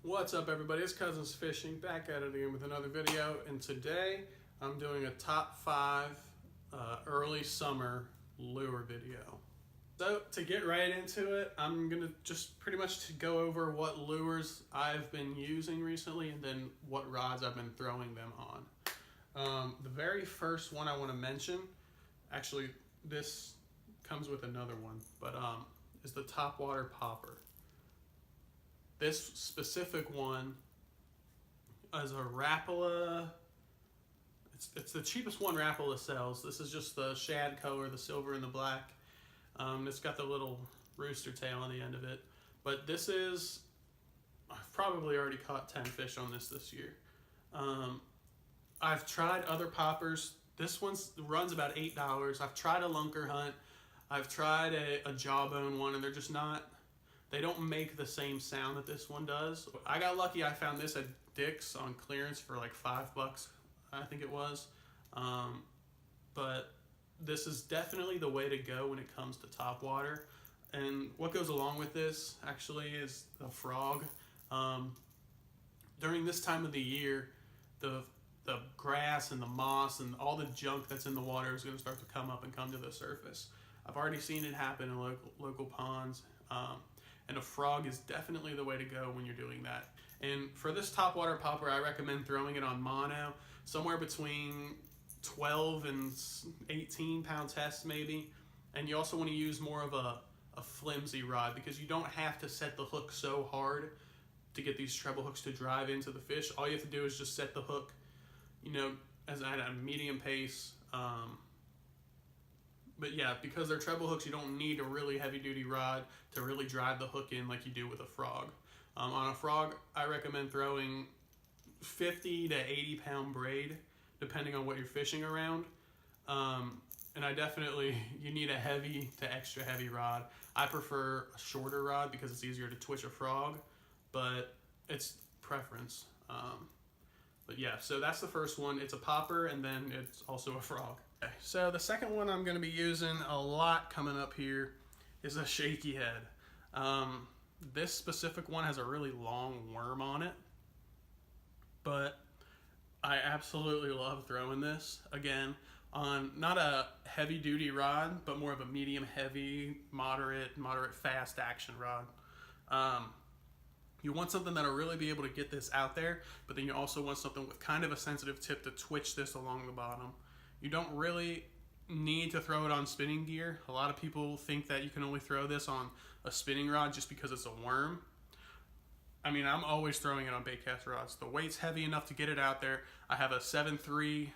What's up, everybody? It's Cousins Fishing, back at it again with another video, and today I'm doing a top 5 early summer lure video. So to get right into it, I'm gonna just pretty much go over what lures I've been using recently and then what rods I've been throwing them on. The very first one I want to mention, actually this comes with another one, but is the Topwater Popper. This specific one is a Rapala. It's the cheapest one Rapala sells. This is just the shad color, the silver and the black. It's got the little rooster tail on the end of it. But this is, I've probably already caught 10 fish on this year. I've tried other poppers. This one runs about $8. I've tried a Lunker Hunt. I've tried a Jawbone one, and they're just not, they don't make the same sound that this one does. I got lucky. I found this at Dick's on clearance for like $5, I think it was. But this is definitely the way to go when it comes to topwater. And what goes along with this actually is the frog. During this time of the year, the grass and the moss and all the junk that's in the water is going to start to come up and come to the surface. I've already seen it happen in local ponds. And a frog is definitely the way to go when you're doing that. And for this topwater popper, I recommend throwing it on mono, somewhere between 12 and 18 pound test maybe. And you also want to use more of a flimsy rod, because you don't have to set the hook so hard to get these treble hooks to drive into the fish. All you have to do is just set the hook, you know, at a medium pace. But yeah, because they're treble hooks, you don't need a really heavy duty rod to really drive the hook in like you do with a frog. On a frog, I recommend throwing 50 to 80 pound braid, depending on what you're fishing around. And you need a heavy to extra heavy rod. I prefer a shorter rod because it's easier to twitch a frog, but it's preference. But yeah, so that's the first one. It's a popper, and then it's also a frog. Okay, so the second one I'm going to be using a lot coming up here is a shaky head. This specific one has a really long worm on it, but I absolutely love throwing this. Again, on not a heavy duty rod, but more of a medium heavy, moderate fast action rod. You want something that'll really be able to get this out there, but then you also want something with kind of a sensitive tip to twitch this along the bottom. You don't really need to throw it on spinning gear. A lot of people think that you can only throw this on a spinning rod just because it's a worm. I mean, I'm always throwing it on bait cast rods. The weight's heavy enough to get it out there. I have a 7.3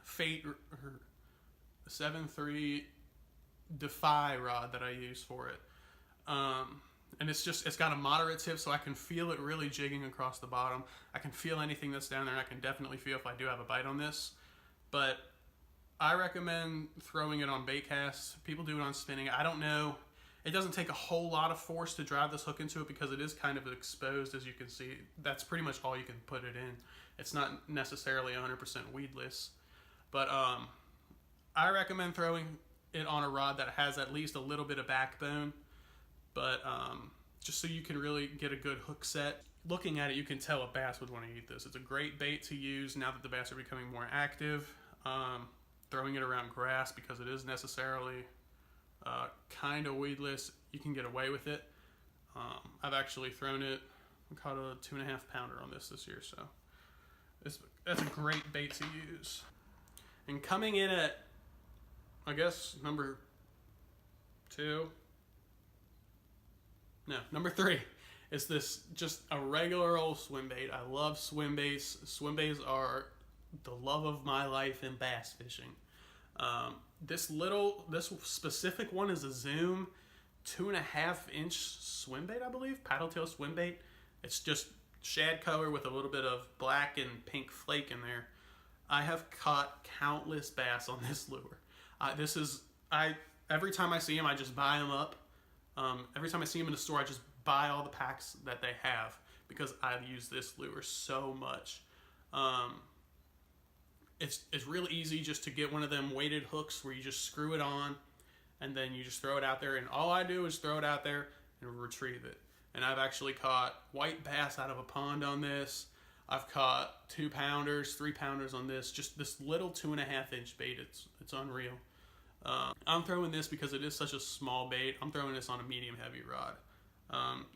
Fate, 7.3 Defy rod that I use for it. And it's got a moderate tip, so I can feel it really jigging across the bottom. I can feel anything that's down there, and I can definitely feel if I do have a bite on this. But I recommend throwing it on bait casts. People do it on spinning. I don't know. It doesn't take a whole lot of force to drive this hook into it because it is kind of exposed, as you can see. That's pretty much all you can put it in. It's not necessarily 100% weedless. But I recommend throwing it on a rod that has at least a little bit of backbone. But just so you can really get a good hook set. Looking at it, you can tell a bass would want to eat this. It's a great bait to use now that the bass are becoming more active. Throwing it around grass, because it is necessarily kind of weedless, you can get away with it. I've actually thrown it, I caught a 2.5 pounder on this year, so that's a great bait to use. And coming in at, I guess, number 3 is this, just a regular old swim bait. I love swim baits. Swim baits are the love of my life in bass fishing. This specific one is a Zoom 2.5 inch swim bait, I believe, paddle tail swim bait. It's just shad color with a little bit of black and pink flake in there. I have caught countless bass on this lure. Every time I see them, I just buy them up. Every time I see them in the store, I just buy all the packs that they have because I've used this lure so much. It's really easy just to get one of them weighted hooks where you just screw it on and then you just throw it out there, and all I do is throw it out there and retrieve it. and I've actually caught white bass out of a pond on this. I've caught 2-pounders, 3-pounders on this. Just this little 2.5-inch bait. It's unreal. I'm throwing this because it is such a small bait. I'm throwing this on a medium heavy rod.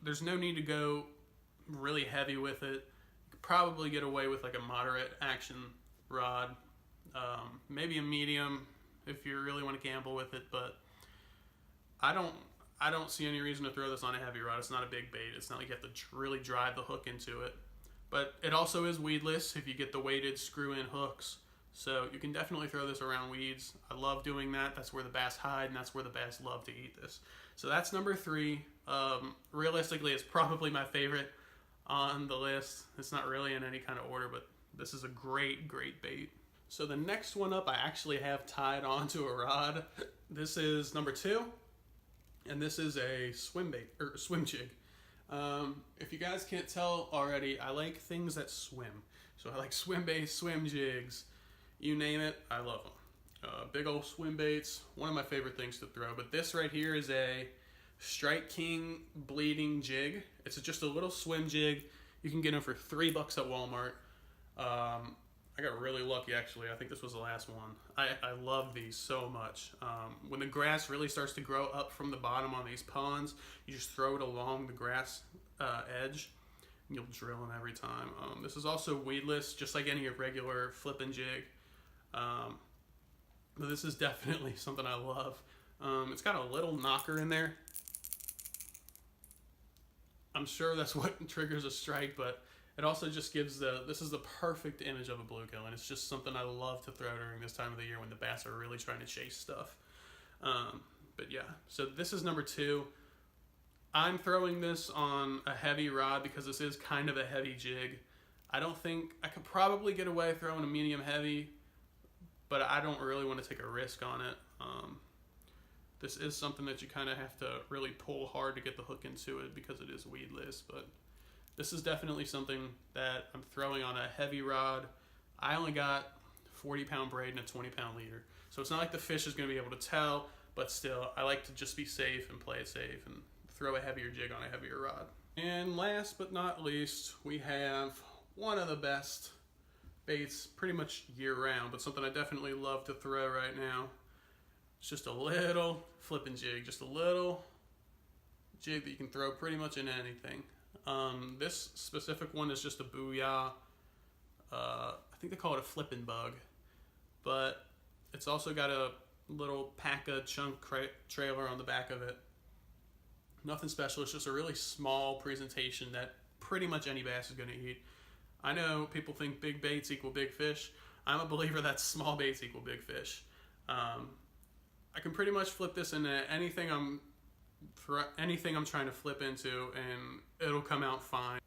There's no need to go really heavy with it. You could probably get away with like a moderate action rod, maybe a medium if you really want to gamble with it, but I don't see any reason to throw this on a heavy rod. It's not a big bait. It's not like you have to really drive the hook into it. But it also is weedless if you get the weighted screw-in hooks. So you can definitely throw this around weeds. I love doing that. That's where the bass hide, and that's where the bass love to eat this. So that's number 3. Realistically, it's probably my favorite on the list. It's not really in any kind of order, but this is a great, great bait. So the next one up I actually have tied onto a rod. This is number 2, and this is a swim bait, or swim jig. If you guys can't tell already, I like things that swim. So I like swim baits, swim jigs, you name it, I love them. Big old swim baits, one of my favorite things to throw. But this right here is a Strike King bleeding jig. It's just a little swim jig. You can get them for $3 at Walmart. I got really lucky actually. I think this was the last one. I love these so much. When the grass really starts to grow up from the bottom on these ponds, you just throw it along the grass edge, and you'll drill them every time. This is also weedless, just like any regular flipping jig. But this is definitely something I love. It's got a little knocker in there. I'm sure that's what triggers a strike, but it also just gives this is the perfect image of a bluegill, and it's just something I love to throw during this time of the year when the bass are really trying to chase stuff. But yeah, so this is number 2. I'm throwing this on a heavy rod because this is kind of a heavy jig. I don't think I could probably get away throwing a medium heavy, but I don't really want to take a risk on it. This is something that you kind of have to really pull hard to get the hook into it because it is weedless, but this is definitely something that I'm throwing on a heavy rod. I only got 40-pound braid and a 20-pound leader, so it's not like the fish is going to be able to tell, but still, I like to just be safe and play it safe and throw a heavier jig on a heavier rod. And last but not least, we have one of the best baits pretty much year-round, but something I definitely love to throw right now. It's just a little flipping jig, just a little jig that you can throw pretty much in anything. This specific one is just a Booyah. I think they call it a flipping bug, but it's also got a little Paca chunk trailer on the back of it. Nothing special. It's just a really small presentation that pretty much any bass is going to eat. I know people think big baits equal big fish. I'm a believer that small baits equal big fish. I can pretty much flip this into anything I'm trying to flip into, and it'll come out fine.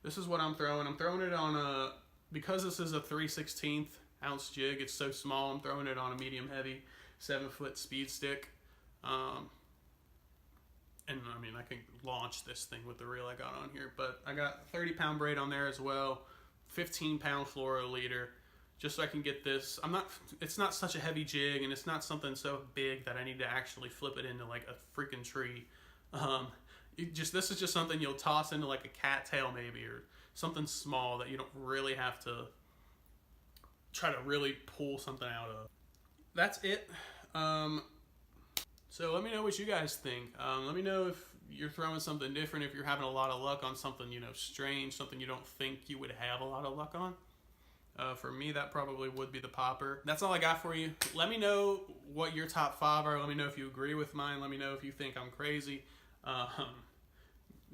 This is what I'm throwing. I'm throwing it on because this is a 3/16 ounce jig, it's so small, I'm throwing it on a medium heavy 7-foot speed stick. And I mean, I can launch this thing with the reel I got on here, but I got 30-pound braid on there as well, 15-pound fluoro leader, just so I can get this. It's not such a heavy jig, and it's not something so big that I need to actually flip it into like a freaking tree. This is just something you'll toss into like a cattail maybe, or something small that you don't really have to try to really pull something out of. That's it. So let me know what you guys think. Let me know if you're throwing something different, if you're having a lot of luck on something, strange, something you don't think you would have a lot of luck on. For me, that probably would be the popper. That's all I got for you. Let me know what your top 5 are. Let me know if you agree with mine. Let me know if you think I'm crazy.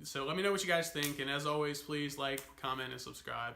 So let me know what you guys think. And as always, please like, comment, and subscribe.